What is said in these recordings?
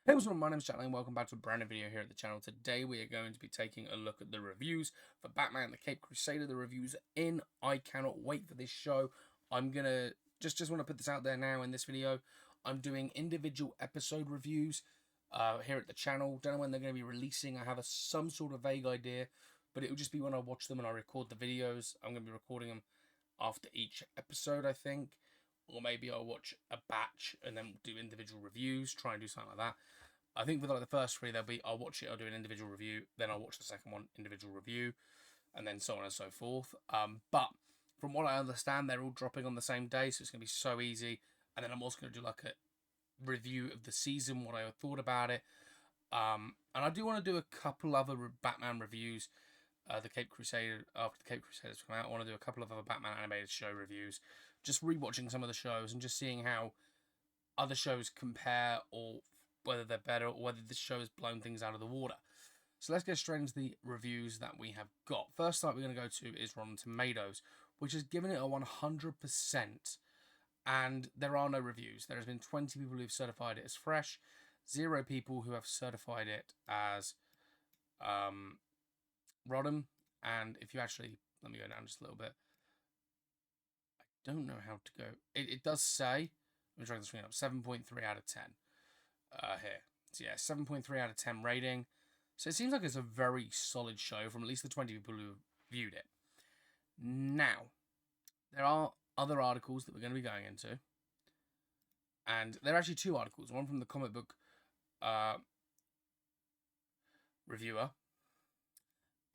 Hey, what's up? My name's Chatling and welcome back to a brand new video here at the channel. Today we are going to be taking a look at the reviews for Batman the Cape Crusader. The reviews are in. I cannot wait for this show. I'm gonna just want to put this out there now in this video. I'm doing individual episode reviews here at the channel. Don't know when they're going to be releasing. I have some sort of vague idea, but it will just be when I watch them and I record the videos. I'm going to be recording them after each episode, I think. Or maybe I'll watch a batch and then do individual reviews, try and do something like that. I think for like the first three, there'll be I'll watch it, I'll do an individual review, then I'll watch the second one, individual review, and then so on and so forth. But from what I understand, they're all dropping on the same day, so it's going to be so easy. And then I'm also going to do like a review of the season, what I thought about it. And I do want to do a couple other Batman reviews. The Cape Crusader, after the Cape Crusaders come out, I want to do a couple of other Batman animated show reviews. Just rewatching some of the shows and just seeing how other shows compare, or whether they're better, or whether this show has blown things out of the water. So let's get straight into the reviews that we have got. First up, we're going to go to is Rotten Tomatoes, which has given it a 100%. And there are no reviews. There has been 20 people who've certified it as fresh, 0 people who have certified it as rotten. And if you actually, let me go down just a little bit. I don't know how to go. It does say, let me try the screen up, 7.3 out of 10 here. So yeah, 7.3 out of 10 rating. So it seems like it's a very solid show from at least the 20 people who viewed it. Now, there are other articles that we're going to be going into. And there are actually 2 articles. One from the comic book reviewer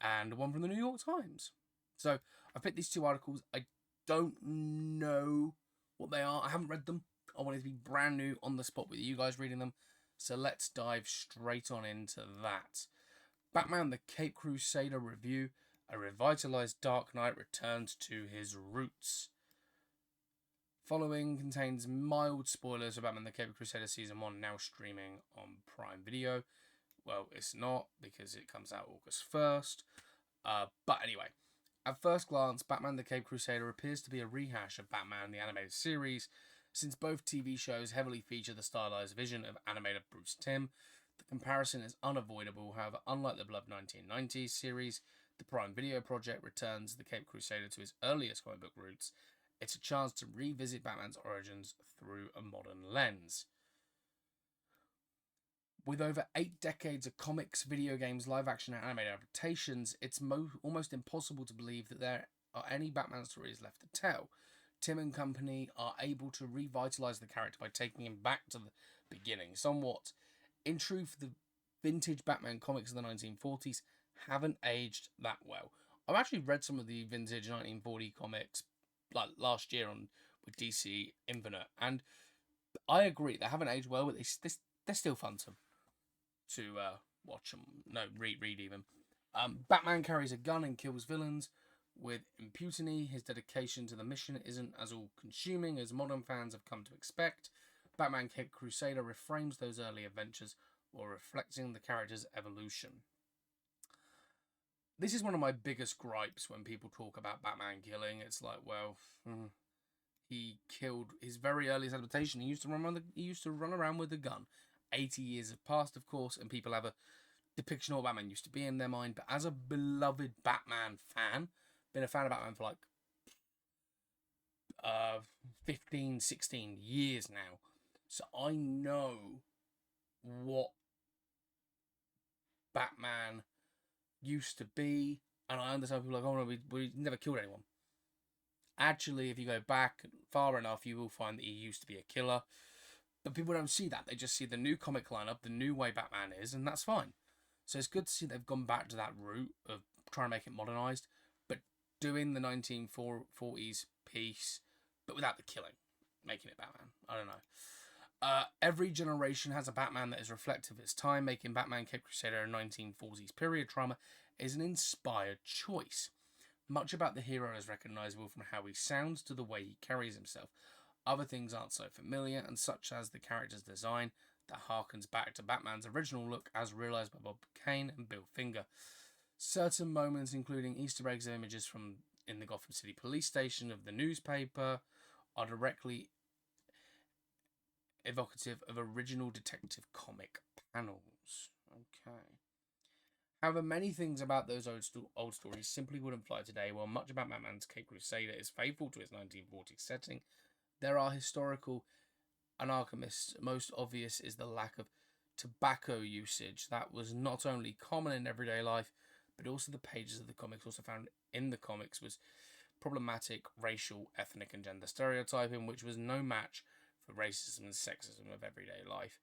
and one from the New York Times. So I picked these 2 articles. I don't know what they are. I haven't read them. I wanted to be brand new on the spot with you guys reading them. So let's dive straight on into that. Batman the Cape Crusader review. A revitalized Dark Knight returns to his roots. Following contains mild spoilers for Batman the Cape Crusader Season 1, now streaming on Prime Video. Well, it's not, because it comes out August 1st. But anyway, at first glance, Batman the Cape Crusader appears to be a rehash of Batman the Animated Series, since both TV shows heavily feature the stylized vision of animator Bruce Timm. The comparison is unavoidable. However, unlike the beloved 1990s series, the Prime Video project returns the Cape Crusader to his earliest comic book roots. It's a chance to revisit Batman's origins through a modern lens. With over 8 decades of comics, video games, live-action and animated adaptations, it's almost impossible to believe that there are any Batman stories left to tell. Timm and company are able to revitalise the character by taking him back to the beginning somewhat. In truth, the vintage Batman comics of the 1940s haven't aged that well. I've actually read some of the vintage 1940 comics like last year on with DC Infinite, and I agree they haven't aged well, but they're still fun to watch them. No, read even. Batman carries a gun and kills villains with impunity. His dedication to the mission isn't as all-consuming as modern fans have come to expect. Batman Cape Crusader reframes those early adventures while reflecting the character's evolution. This is one of my biggest gripes when people talk about Batman killing. It's like, well, he killed his very earliest adaptation. He used to run around with a gun. 80 years have passed, of course, and people have a depiction of what Batman used to be in their mind. But as a beloved Batman fan, been a fan of Batman for like 15, 16 years now. So I know what Batman used to be, and I understand people are like, oh no, we never killed anyone. Actually, if you go back far enough, you will find that he used to be a killer. But people don't see that. They just see the new comic lineup, the new way Batman is, and that's fine. So it's good to see they've gone back to that route of trying to make it modernized, but doing the 1940s piece, but without the killing, making it Batman. I don't know. Every generation has a Batman that is reflective of its time. Making Batman Cape Crusader a 1940s period drama is an inspired choice. Much about the hero is recognisable from how he sounds to the way he carries himself. Other things aren't so familiar, and such as the character's design that harkens back to Batman's original look as realised by Bob Kane and Bill Finger. Certain moments, including Easter eggs and images from in the Gotham City police station of the newspaper, are directly evocative of original Detective comic panels. Okay. However, many things about those old stories simply wouldn't fly today. While much about Batman's Cape Crusader is faithful to its 1940s setting, there are historical anarchists. Most obvious is the lack of tobacco usage that was not only common in everyday life, but also the pages of the comics also found in the comics was problematic racial, ethnic, and gender stereotyping, which was no match for racism and sexism of everyday life.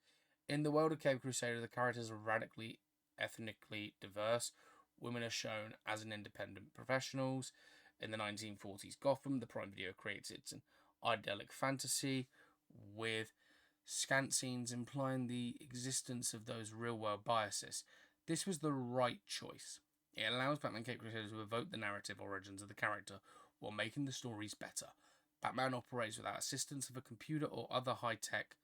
In the world of Cape Crusader, the characters are radically ethnically diverse. Women are shown as an independent professionals. In the 1940s Gotham, the Prime Video creates its an idyllic fantasy with scant scenes implying the existence of those real-world biases. This was the right choice. It allows Batman Cape Crusader to evoke the narrative origins of the character while making the stories better. Batman operates without assistance of a computer or other high-tech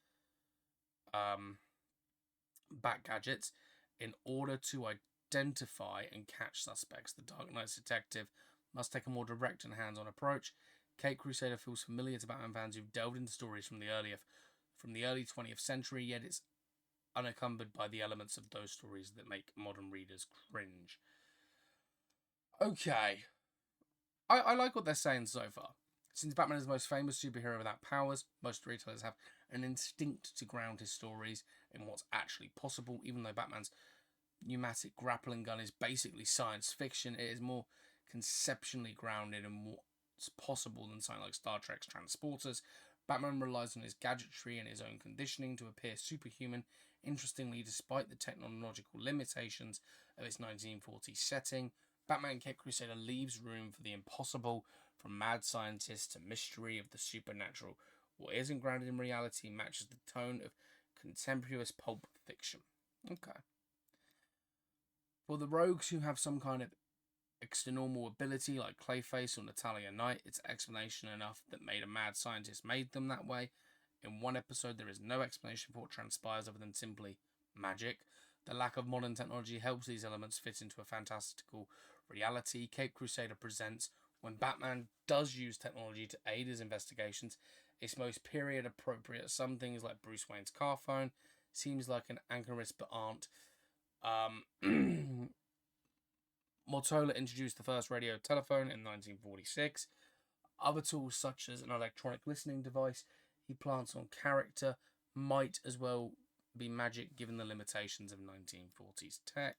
bat gadgets in order to identify and catch suspects. The Dark Knight's detective must take a more direct and hands-on approach. Cape Crusader feels familiar to Batman fans who've delved into stories from the early 20th century, yet it's unencumbered by the elements of those stories that make modern readers cringe. Okay. I like what they're saying so far. Since Batman is the most famous superhero without powers, most storytellers have an instinct to ground his stories in what's actually possible. Even though Batman's pneumatic grappling gun is basically science fiction, it is more conceptually grounded in what's possible than something like Star Trek's transporters. Batman relies on his gadgetry and his own conditioning to appear superhuman. Interestingly, despite the technological limitations of its 1940s setting, Batman Cape Crusader leaves room for the impossible, from mad scientists to mystery of the supernatural. What isn't grounded in reality matches the tone of contemporary pulp fiction. Okay. For the rogues who have some kind of extra-normal ability like Clayface or Natalia Knight, it's explanation enough that made a mad scientist made them that way. In one episode, there is no explanation for what transpires other than simply magic. The lack of modern technology helps these elements fit into a fantastical reality. Cape Crusader presents when Batman does use technology to aid his investigations, it's most period appropriate. Some things like Bruce Wayne's car phone seems like an anachronism but aren't. Mottola introduced the first radio telephone in 1946. Other tools, such as an electronic listening device he plants on character, might as well be magic given the limitations of 1940s tech.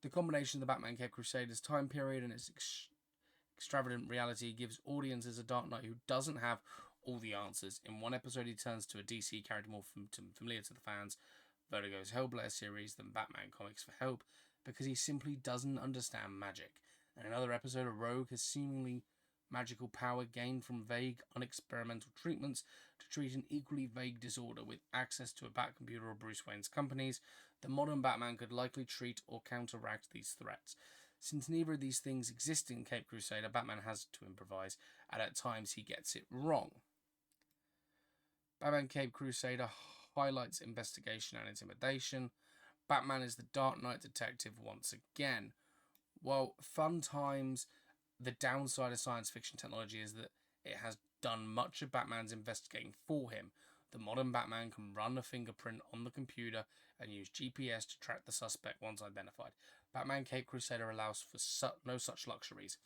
The combination of the Batman Cape Crusader's time period and its extravagant reality gives audiences a Dark Knight who doesn't have all the answers. In one episode, he turns to a DC character more familiar to the fans, Vertigo's Hellblazer series, than Batman comics for help, because he simply doesn't understand magic. In another episode, a rogue has seemingly magical power gained from vague, unexperimental treatments to treat an equally vague disorder with access to a Batcomputer or Bruce Wayne's companies. The modern Batman could likely treat or counteract these threats. Since neither of these things exist in Cape Crusader, Batman has to improvise, and at times he gets it wrong. Batman Cape Crusader highlights investigation and intimidation. Batman is the Dark Knight detective once again. While fun times, the downside of science fiction technology is that it has done much of Batman's investigating for him. The modern Batman can run a fingerprint on the computer and use GPS to track the suspect once identified. Batman Cape Crusader allows for no such luxuries.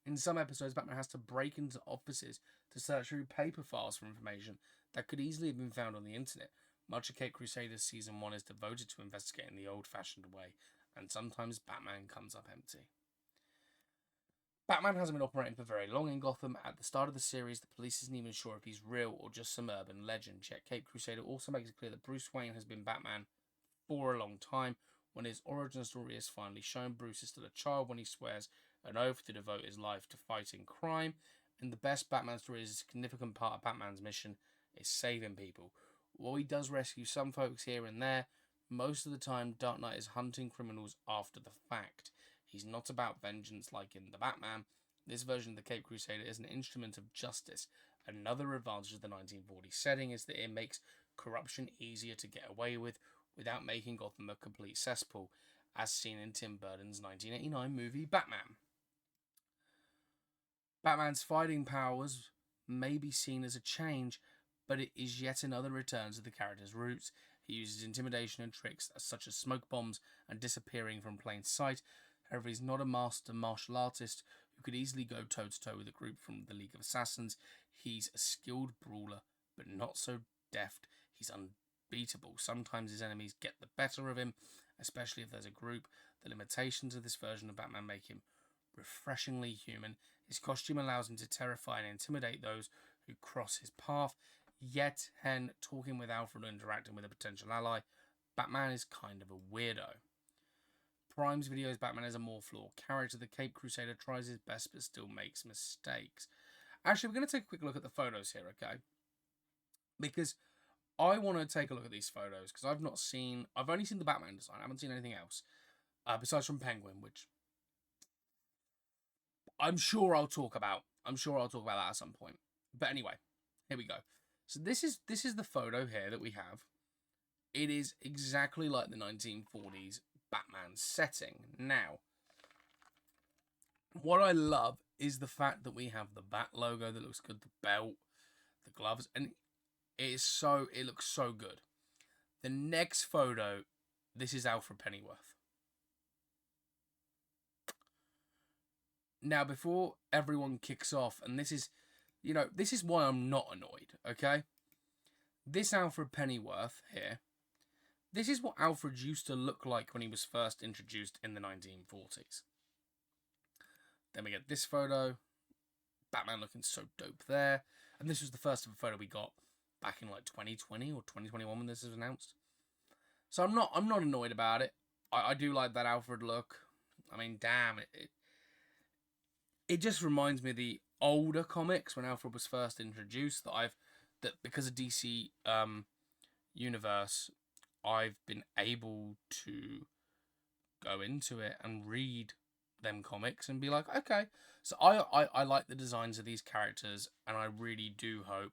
In some episodes, Batman has to break into offices to search through paper files for information that could easily have been found on the internet. Much of Cape Crusader's Season 1 is devoted to investigating the old-fashioned way, and sometimes Batman comes up empty. Batman hasn't been operating for very long in Gotham. At the start of the series, the police isn't even sure if he's real or just some urban legend. Yet Cape Crusader also makes it clear that Bruce Wayne has been Batman for a long time. When his origin story is finally shown, Bruce is still a child when he swears an oath to devote his life to fighting crime. And the best Batman story is a significant part of Batman's mission is saving people. While he does rescue some folks here and there, most of the time Dark Knight is hunting criminals after the fact. He's not about vengeance like in the Batman. This version of the Cape Crusader is an instrument of justice. Another advantage of the 1940s setting is that it makes corruption easier to get away with without making Gotham a complete cesspool, as seen in Tim Burton's 1989 movie Batman. Batman's fighting powers may be seen as a change, but it is yet another return to the character's roots. He uses intimidation and tricks such as smoke bombs and disappearing from plain sight. However, he's not a master martial artist who could easily go toe-to-toe with a group from the League of Assassins. He's a skilled brawler, but not so deft. He's unbeatable. Sometimes his enemies get the better of him, especially if there's a group. The limitations of this version of Batman make him refreshingly human. His costume allows him to terrify and intimidate those who cross his path. Yet, when talking with Alfred and interacting with a potential ally, Batman is kind of a weirdo. Prime's videos, Batman is a more flawed character. The Cape Crusader tries his best but still makes mistakes. Actually, we're going to take a quick look at the photos here, okay? Because I want to take a look at these photos because I've only seen the Batman design. I haven't seen anything else. Besides from Penguin, which I'm sure I'll talk about. I'm sure I'll talk about that at some point. But anyway, here we go. So this is the photo here that we have. It is exactly like the 1940s Batman setting. Now, what I love is the fact that we have the Bat logo that looks good, the belt, the gloves, and it looks so good. The next photo, this is Alfred Pennyworth. Now, before everyone kicks off, and this is why I'm not annoyed, okay? This Alfred Pennyworth here, this is what Alfred used to look like when he was first introduced in the 1940s. Then we get this photo, Batman looking so dope there, and this was the first ever photo we got back in like 2020 or 2021 when this was announced. So I'm not annoyed about it. I do like that Alfred look. I mean, damn, it just reminds me of the older comics when Alfred was first introduced that because of DC universe, I've been able to go into it and read them comics and be like, okay. So I like the designs of these characters, and I really do hope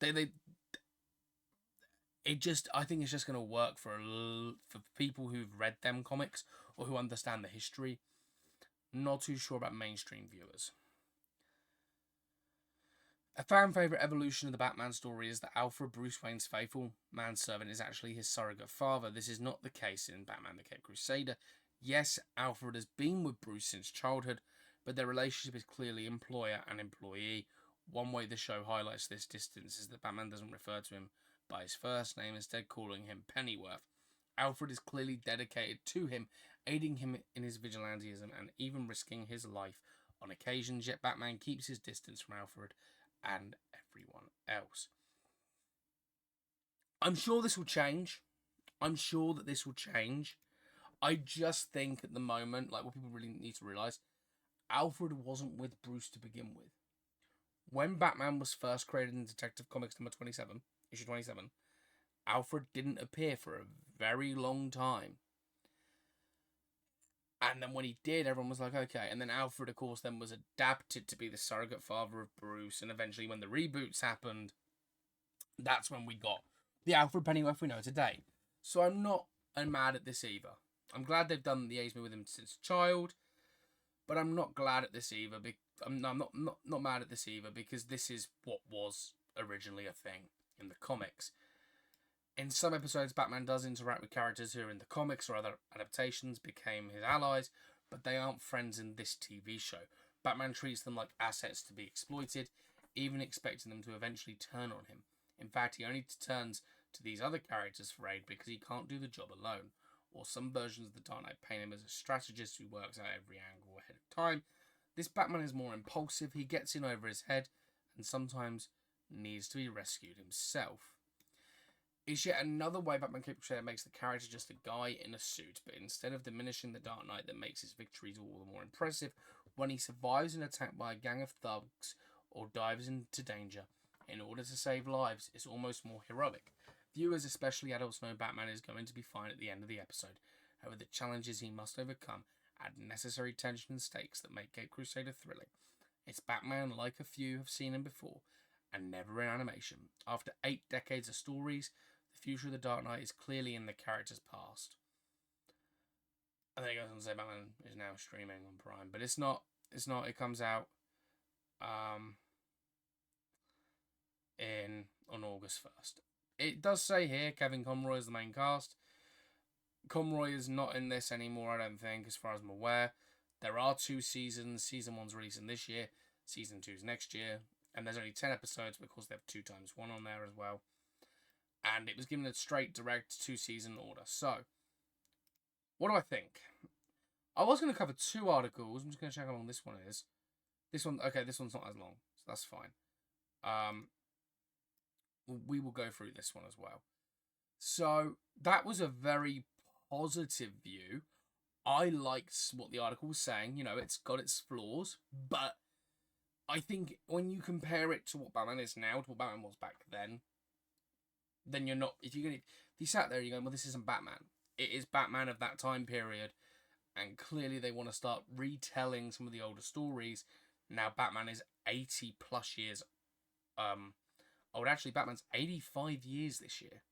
I think it's just going to work for people who've read them comics or who understand the history. Not too sure about mainstream viewers. A fan favourite evolution of the Batman story is that Alfred, Bruce Wayne's faithful manservant, is actually his surrogate father. This is not the case in Batman the Cape Crusader. Yes, Alfred has been with Bruce since childhood, but their relationship is clearly employer and employee. One way the show highlights this distance is that Batman doesn't refer to him by his first name, instead calling him Pennyworth. Alfred is clearly dedicated to him, aiding him in his vigilantism and even risking his life on occasions, yet Batman keeps his distance from Alfred and everyone else. I'm sure this will change. I'm sure that this will change. I just think at the moment, like what people really need to realise, Alfred wasn't with Bruce to begin with. When Batman was first created in Detective Comics number 27, issue 27, Alfred didn't appear for a very long time. And then when he did, everyone was like, okay. And then Alfred, of course, then was adapted to be the surrogate father of Bruce. And eventually when the reboots happened, that's when we got the Alfred Pennyworth we know today. So I'm not mad at this either. I'm glad they've done the liaison with him since child. But I'm not glad at this either. I'm not mad at this either because this is what was originally a thing in the comics. In some episodes, Batman does interact with characters who are in the comics or other adaptations became his allies, but they aren't friends in this TV show. Batman treats them like assets to be exploited, even expecting them to eventually turn on him. In fact, he only turns to these other characters for aid because he can't do the job alone. Or some versions of the Dark Knight paint him as a strategist who works out every angle ahead of time. This Batman is more impulsive, he gets in over his head, and sometimes needs to be rescued himself. It's yet another way Batman Cape Crusader makes the character just a guy in a suit, but instead of diminishing the Dark Knight that makes his victories all the more impressive, when he survives an attack by a gang of thugs or dives into danger in order to save lives, it's almost more heroic. Viewers, especially adults, know Batman is going to be fine at the end of the episode. However, the challenges he must overcome add necessary tension and stakes that make Cape Crusader thrilling. It's Batman like a few have seen him before, and never in animation. After 8 decades of stories, the future of the Dark Knight is clearly in the character's past. And then it goes on to say Batman is now streaming on Prime, but it's not. It comes out on August 1st. It does say here Kevin Conroy is the main cast. Conroy is not in this anymore, I don't think, as far as I'm aware. There are 2 seasons. Season 1's releasing this year. Season 2's next year. And there's only 10 episodes because they have 2x1 on there as well. And it was given a straight, direct 2-season order. So, what do I think? I was going to cover 2 articles. I'm just going to check how long this one is. This one, okay, this one's not as long, so that's fine. We will go through this one as well. So, that was a very positive view. I liked what the article was saying. You know, it's got its flaws, but I think when you compare it to what Batman is now, to what Batman was back then you're not. If you sat there, you're going, well, this isn't Batman. It is Batman of that time period, and clearly they want to start retelling some of the older stories. Now Batman is 80 plus years. Actually, Batman's 85 years this year.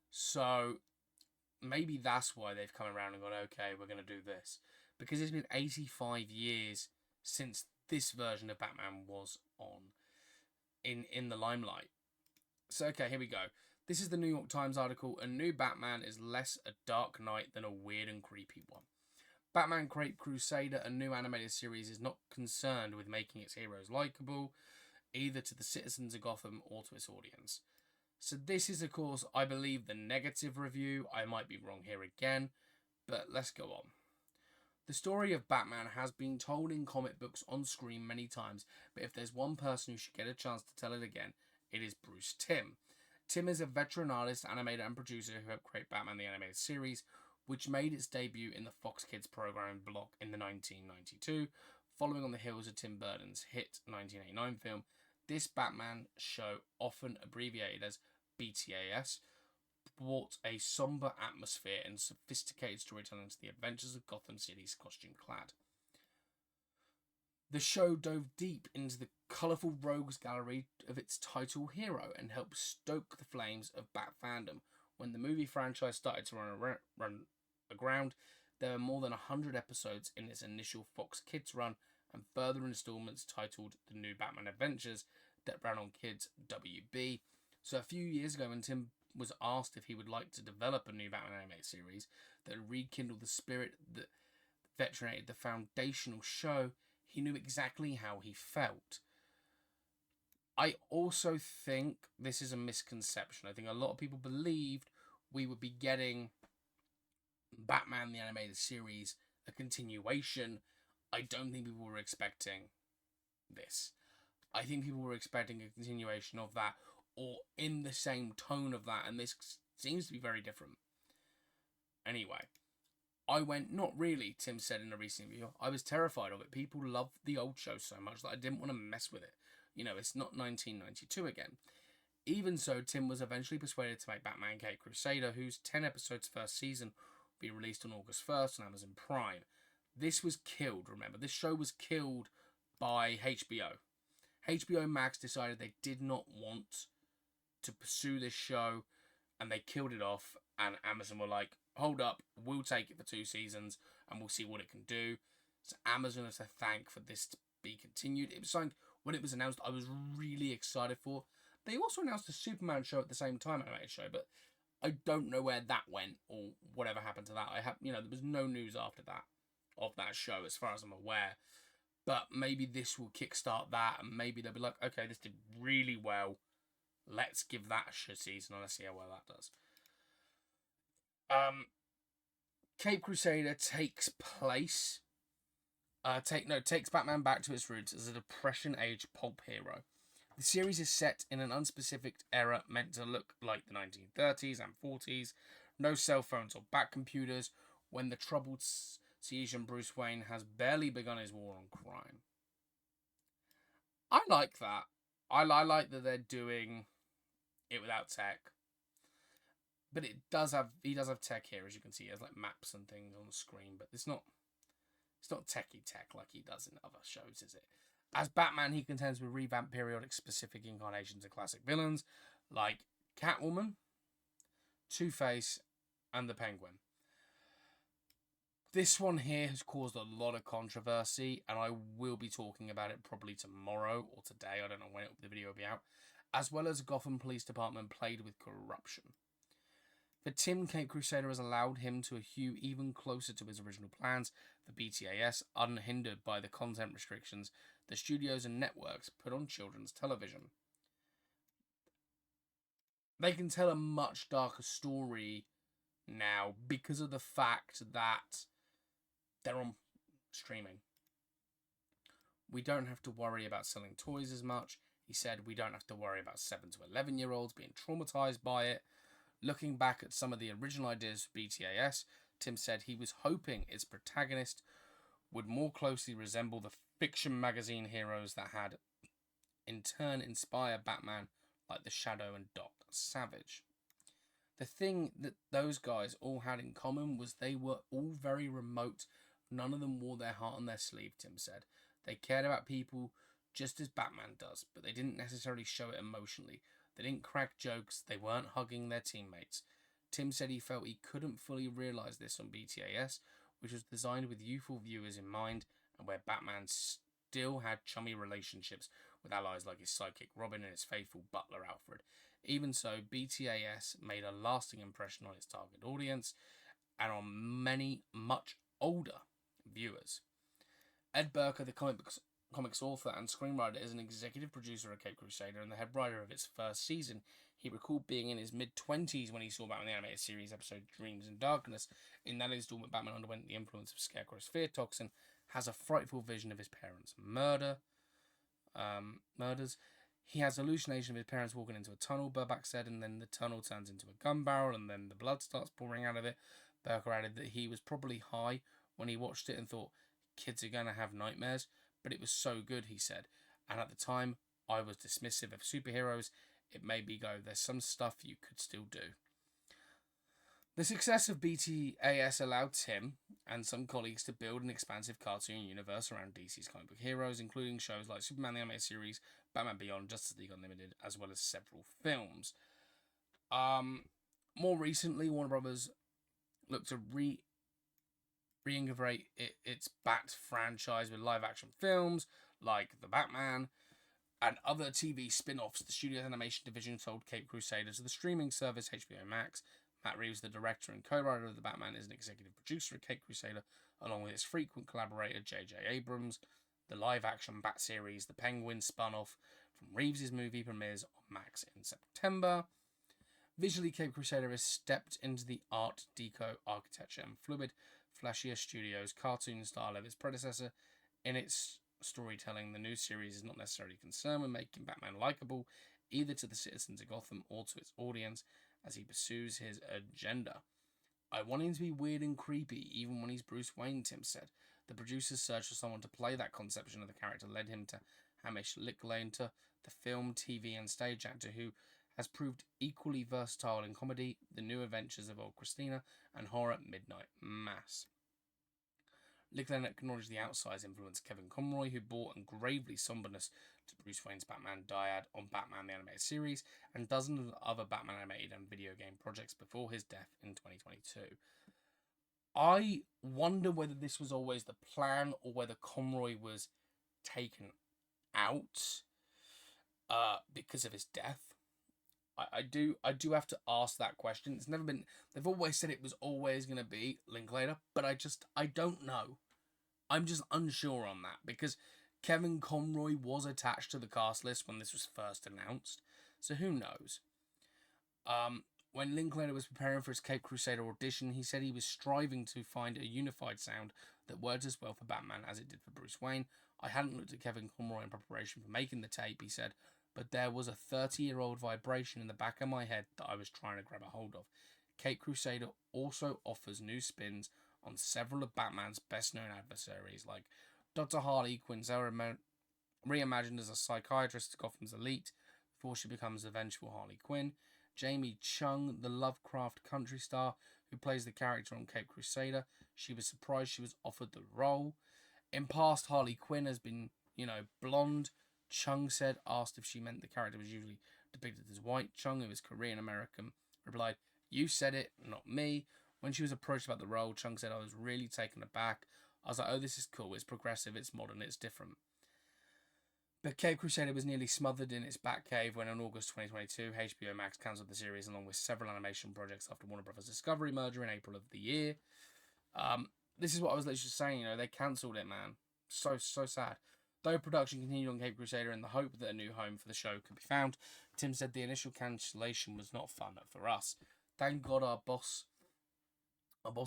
So maybe that's why they've come around and gone, okay, we're going to do this. Because it's been 85 years since this version of Batman was on in the limelight. So, okay, here we go. This is the New York Times article. A new Batman is less a dark knight than a weird and creepy one. Batman Caped Crusader, a new animated series, is not concerned with making its heroes likeable, either to the citizens of Gotham or to its audience. So this is, of course, I believe, the negative review. I might be wrong here again, but let's go on. The story of Batman has been told in comic books on screen many times, but if there's one person who should get a chance to tell it again, it is Bruce Timm. Timm is a veteran artist, animator, and producer who helped create Batman the Animated Series, which made its debut in the Fox Kids programming block in the 1992, following on the heels of Tim Burton's hit 1989 film. This Batman show, often abbreviated as BTAS, brought a somber atmosphere and sophisticated storytelling to the adventures of Gotham City's costume-clad. The show dove deep into the colourful rogues gallery of its title hero and helped stoke the flames of Bat fandom. When the movie franchise started to run aground, there were more than 100 episodes in its initial Fox Kids run and further installments titled The New Batman Adventures that ran on Kids WB. So a few years ago, when Tim was asked if he would like to develop a new Batman animated series that would rekindle the spirit that veterinated the foundational show, he knew exactly how he felt. I also think this is a misconception. I think a lot of people believed we would be getting Batman the Animated Series, a continuation. I don't think people were expecting this. I think people were expecting a continuation of that, or in the same tone of that, and this seems to be very different. Anyway, I went, not really, Tim said in a recent video. I was terrified of it. People love the old show so much that I didn't want to mess with it. You know, it's not 1992 again. Even so, Tim was eventually persuaded to make Batman Caped Crusader, whose 10 episodes first season will be released on August 1st on Amazon Prime. This was killed, remember. This show was killed by HBO. HBO Max decided they did not want to pursue this show, and they killed it off, and Amazon were like, hold up, we'll take it for 2 seasons, and we'll see what it can do. So Amazon is to thank for this to be continued. It was something, when it was announced, I was really excited for. They also announced a Superman show at the same time, animated show, but I don't know where that went, or whatever happened to that. There was no news after that, of that show, as far as I'm aware. But maybe this will kickstart that, and maybe they'll be like, okay, this did really well. Let's give that a season, and let's see how well that does. Caped Crusader takes place. Takes Batman back to its roots as a Depression-age pulp hero. The series is set in an unspecific era meant to look like the 1930s and 40s. No cell phones or back computers. When the troubled siege and Bruce Wayne has barely begun his war on crime. I like that. I like that they're doing it without tech. But he does have tech here, as you can see. He has like maps and things on the screen, but it's not techie tech like he does in other shows, is it? As Batman, he contends with revamped periodic specific incarnations of classic villains like Catwoman, Two-Face, and the Penguin. This one here has caused a lot of controversy, and I will be talking about it probably tomorrow or today. I don't know when the video will be out. as well as Gotham Police Department plagued with corruption. For Tim, Cape Crusader has allowed him to hew even closer to his original plans for BTAS, unhindered by the content restrictions the studios and networks put on children's television. They can tell a much darker story now because of the fact that they're on streaming. We don't have to worry about selling toys as much. He said we don't have to worry about 7 to 11-year-olds being traumatized by it. Looking back at some of the original ideas for BTAS, Tim said he was hoping its protagonist would more closely resemble the fiction magazine heroes that had, in turn, inspired Batman, like the Shadow and Doc Savage. The thing that those guys all had in common was they were all very remote. None of them wore their heart on their sleeve, Tim said. They cared about people just as Batman does, but they didn't necessarily show it emotionally. They didn't crack jokes, they weren't hugging their teammates. Tim said he felt he couldn't fully realise this on BTAS, which was designed with youthful viewers in mind, and where Batman still had chummy relationships with allies like his sidekick Robin and his faithful butler Alfred. Even so, BTAS made a lasting impression on its target audience, and on many much older viewers. Ed Berker, the comics author and screenwriter, is an executive producer of Cape Crusader and the head writer of its first season. He recalled being in his mid-20s when he saw Batman the Animated Series episode Dreams in Darkness. In that installment, Batman underwent the influence of Scarecrow's fear toxin, has a frightful vision of his parents' murders. He has hallucination of his parents walking into a tunnel, Burback said, and then the tunnel turns into a gun barrel and then the blood starts pouring out of it. Berker added that he was probably high when he watched it and thought, kids are going to have nightmares, but it was so good, he said. And at the time, I was dismissive of superheroes. It made me go, there's some stuff you could still do. The success of BTAS allowed Tim and some colleagues to build an expansive cartoon universe around DC's comic book heroes, including shows like Superman the Animated Series, Batman Beyond, Justice League Unlimited, as well as several films. More recently, Warner Brothers looked to reinvigorate its Bat franchise with live-action films like The Batman and other TV spin-offs. The studio's animation division sold Cape Crusader to the streaming service HBO Max. Matt Reeves, the director and co-writer of The Batman, is an executive producer of Cape Crusader, along with its frequent collaborator J.J. Abrams. The live-action Bat series, The Penguin, spun off from Reeves' movie, premieres on Max in September. Visually, Cape Crusader has stepped into the Art Deco architecture and fluid, flashier studios cartoon style of its predecessor. In its storytelling, the new series is not necessarily concerned with making Batman likable, either to the citizens of Gotham or to its audience, as he pursues his agenda. I want him to be weird and creepy, even when he's Bruce Wayne, Tim said. The producer's search for someone to play that conception of the character led him to Hamish Linklater, the film, TV, and stage actor who has proved equally versatile in comedy, The New Adventures of Old Christina, and horror, Midnight Mass. Linklater acknowledged the outsized influence of Kevin Conroy, who brought engravely somberness to Bruce Wayne's Batman dyad on Batman the Animated Series and dozens of other Batman animated and video game projects before his death in 2022. I wonder whether this was always the plan or whether Conroy was taken out because of his death. I do have to ask that question. It's never been. They've always said it was always going to be Linklater, but I don't know. I'm just unsure on that because Kevin Conroy was attached to the cast list when this was first announced, so who knows? When Linklater was preparing for his Cape Crusader audition, he said he was striving to find a unified sound that worked as well for Batman as it did for Bruce Wayne. I hadn't looked at Kevin Conroy in preparation for making the tape, he said, but there was a 30-year-old vibration in the back of my head that I was trying to grab a hold of. Cape Crusader also offers new spins on several of Batman's best-known adversaries, like Dr. Harley Quinn, reimagined as a psychiatrist to Gotham's elite before she becomes the vengeful Harley Quinn. Jamie Chung, the Lovecraft country star who plays the character on Cape Crusader. She was surprised she was offered the role. In past, Harley Quinn has been, blonde. Chung said, asked if she meant the character was usually depicted as white. Chung, who is Korean American, replied, "You said it, not me." When she was approached about the role, Chung said, "I was really taken aback. I was like, oh, this is cool. It's progressive, it's modern, it's different." But Cape Crusader was nearly smothered in its Batcave when, in August 2022, HBO Max cancelled the series along with several animation projects after Warner Bros. Discovery merger in April of the year. This is what I was literally saying, you know, they cancelled it, man. So sad. Though production continued on Cape Crusader in the hope that a new home for the show could be found, Tim said the initial cancellation was not fun for us. Thank God our boss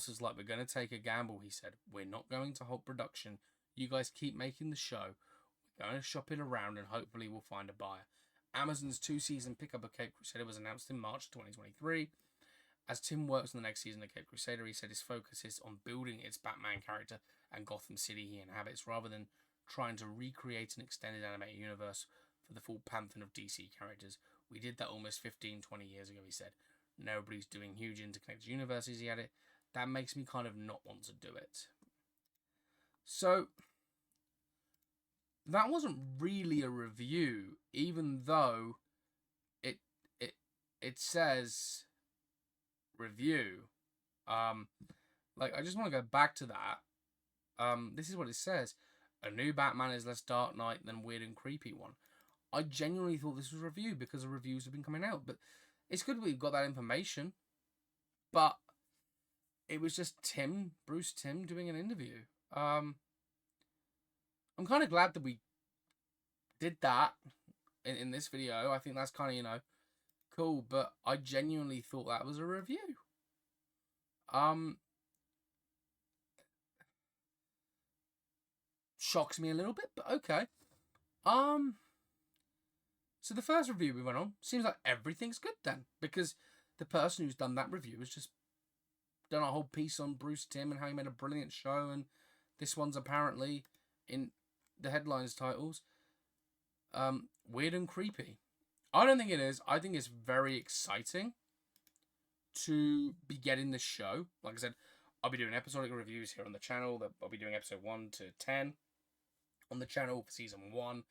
is like, we're going to take a gamble, he said. We're not going to halt production. You guys keep making the show. We're going to shop it around and hopefully we'll find a buyer. Amazon's 2-season pickup of Cape Crusader was announced in March 2023. As Tim works on the next season of Cape Crusader, he said his focus is on building its Batman character and Gotham City he inhabits, rather than trying to recreate an extended animated universe for the full pantheon of DC characters. We did that almost 15, 20 years ago, he said. Nobody's doing huge interconnected universes, he added. That makes me kind of not want to do it. So, that wasn't really a review, even though it says review. Like, I just want to go back to that. This is what it says. A new Batman is less Dark Knight than weird and creepy one. I genuinely thought this was a review because the reviews have been coming out, but it's good we've got that information. But it was just Bruce Timm doing an interview. I'm kind of glad that we did that in this video. I think that's kind of, you know, cool, but I genuinely thought that was a review. Shocks me a little bit, but okay. So the first review we went on, seems like everything's good then, because the person who's done that review has just done a whole piece on Bruce Timm and how he made a brilliant show, and this one's apparently, in the headlines titles, weird and creepy. I don't think it is. I think it's very exciting to be getting this show. Like I said, I'll be doing episodic reviews here on the channel. I'll be doing episode 1 to 10 on the channel for season 1.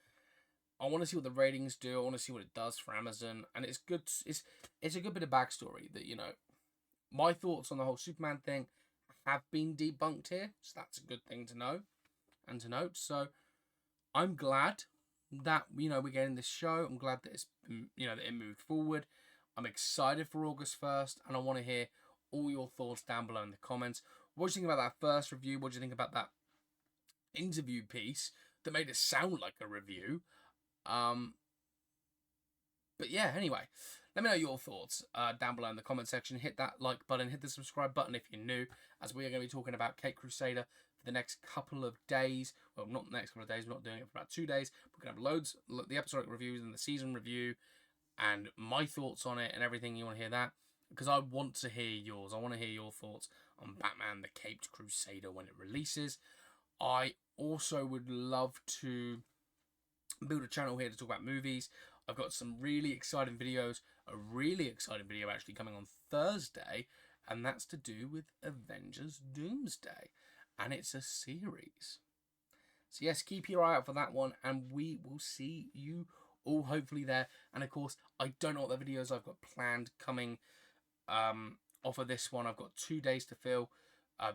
I want to see what the ratings do. I want to see what it does for Amazon. And it's good. It's a good bit of backstory that, you know, my thoughts on the whole Superman thing have been debunked here. So that's a good thing to know and to note. So I'm glad that, you know, we're getting this show. I'm glad that it's, you know, that it moved forward. I'm excited for August 1st, and I want to hear all your thoughts down below in the comments. What do you think about that first review? What do you think about that interview piece that made it sound like a review? But yeah, anyway, let me know your thoughts down below in the comment section. Hit that like button, hit the subscribe button if you're new, as we are going to be talking about Cape Crusader for the next couple of days. Well, not the next couple of days, we're not doing it for about 2 days. We're going to have loads, the episodic reviews and the season review, and my thoughts on it and everything. You want to hear that? Because I want to hear yours. I want to hear your thoughts on Batman the Caped Crusader when it releases. I also would love to build a channel here to talk about movies. I've got some really exciting videos, a really exciting video actually coming on Thursday, and that's to do with Avengers Doomsday, and it's a series. So yes, keep your eye out for that one, and we will see you all hopefully there. And of course, I don't know what the videos I've got planned coming off of this one. I've got 2 days to fill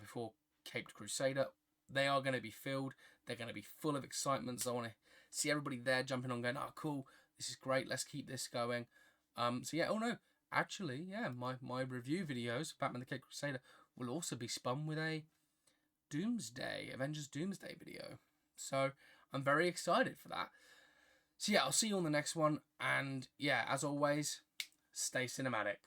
before Caped Crusader. They are going to be filled. They're going to be full of excitement. So I want to see everybody there jumping on, going, oh, cool, this is great. Let's keep this going. So yeah, oh no, actually, yeah, my review videos, Batman the Caped Crusader, will also be spun with a Avengers Doomsday video. So I'm very excited for that. So yeah, I'll see you on the next one. And yeah, as always, stay cinematic.